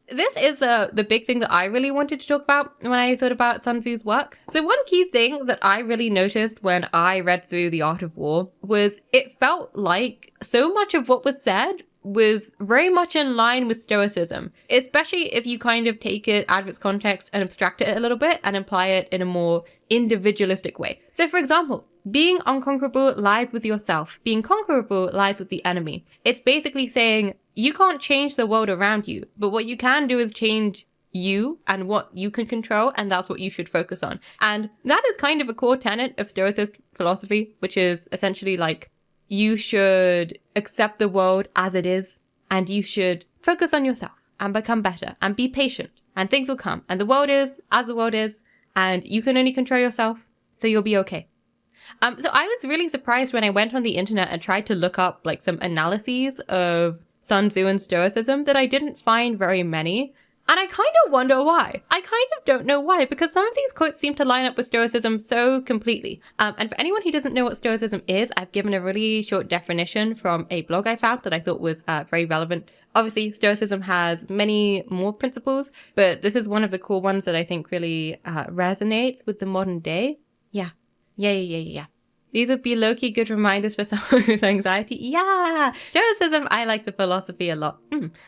This is the big thing that I really wanted to talk about when I thought about Sun Tzu's work. So one key thing that I really noticed when I read through The Art of War was it felt like so much of what was said was very much in line with Stoicism, especially if you kind of take it out of its context and abstract it a little bit and apply it in a more individualistic way. So for example, being unconquerable lies with yourself. Being conquerable lies with the enemy. It's basically saying you can't change the world around you, but what you can do is change you and what you can control, and that's what you should focus on. And that is kind of a core tenet of Stoicist philosophy, which is essentially like you should accept the world as it is, and you should focus on yourself and become better and be patient, and things will come. And the world is as the world is, and you can only control yourself, so you'll be okay. So I was really surprised when I went on the internet and tried to look up like some analyses of Sun Tzu and Stoicism that I didn't find very many. And I kind of wonder why. I kind of don't know why, because some of these quotes seem to line up with Stoicism so completely. And for anyone who doesn't know what Stoicism is, I've given a really short definition from a blog I found that I thought was very relevant. Obviously, Stoicism has many more principles, but this is one of the core ones that I think really resonates with the modern day. Yeah. These would be low-key good reminders for someone with anxiety. Yeah! Stoicism, I like the philosophy a lot.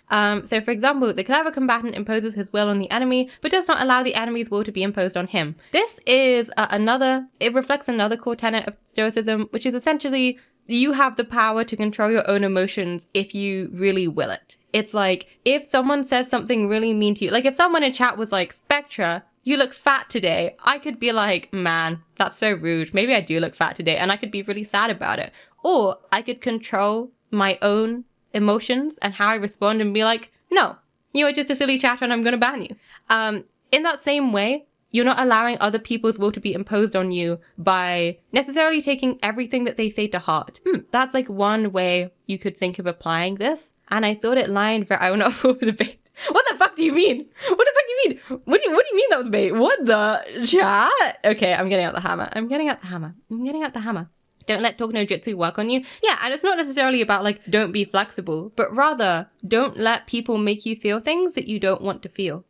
So for example, the clever combatant imposes his will on the enemy, but does not allow the enemy's will to be imposed on him. This is it reflects another core tenet of Stoicism, which is essentially you have the power to control your own emotions if you really will it. It's like, if someone says something really mean to you, like if someone in chat was like, Spectra, you look fat today, I could be like, man, that's so rude. Maybe I do look fat today, and I could be really sad about it. Or I could control my own emotions and how I respond and be like, no, you are just a silly chatter and I'm going to ban you. In that same way, you're not allowing other people's will to be imposed on you by necessarily taking everything that they say to heart. That's like one way you could think of applying this. And I thought it lined very, I will not fall for the bait. What the fuck do you mean? What the fuck do you mean? What do you mean that was bait? What the chat? Okay, I'm getting out the hammer. Don't let talk no jutsu work on you. Yeah, and it's not necessarily about like, don't be flexible, but rather don't let people make you feel things that you don't want to feel.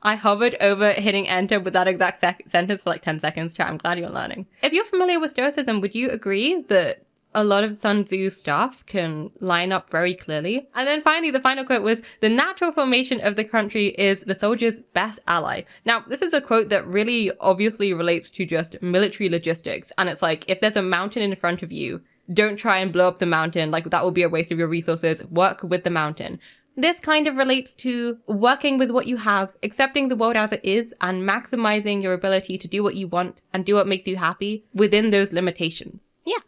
I hovered over hitting enter with that exact sentence for like 10 seconds, chat. I'm glad you're learning. If you're familiar with Stoicism, would you agree that a lot of Sun Tzu's stuff can line up very clearly? And then finally, the final quote was, the natural formation of the country is the soldier's best ally. Now, this is a quote that really obviously relates to just military logistics. And it's like, if there's a mountain in front of you, don't try and blow up the mountain. Like, that will be a waste of your resources. Work with the mountain. This kind of relates to working with what you have, accepting the world as it is, and maximizing your ability to do what you want and do what makes you happy within those limitations. Yeah.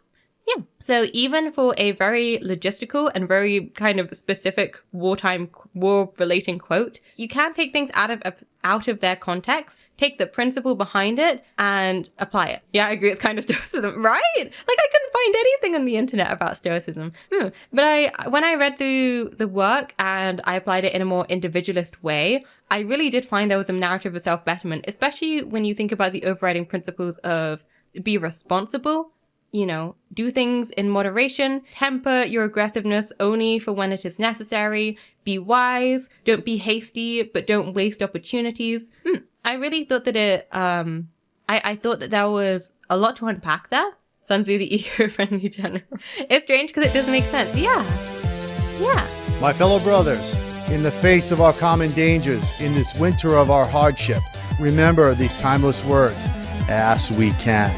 So even for a very logistical and very kind of specific war-relating quote, you can take things out of their context, take the principle behind it, and apply it. Yeah, I agree. It's kind of Stoicism, right? Like, I couldn't find anything on the internet about Stoicism. But when I read through the work and I applied it in a more individualist way, I really did find there was a narrative of self-betterment, especially when you think about the overriding principles of be responsible, do things in moderation, temper your aggressiveness only for when it is necessary, be wise, don't be hasty, but don't waste opportunities. I really thought that I thought that there was a lot to unpack there. Sun Tzu, the eco-friendly general. It's strange because it doesn't make sense. Yeah. My fellow brothers, in the face of our common dangers, in this winter of our hardship, remember these timeless words, as we can.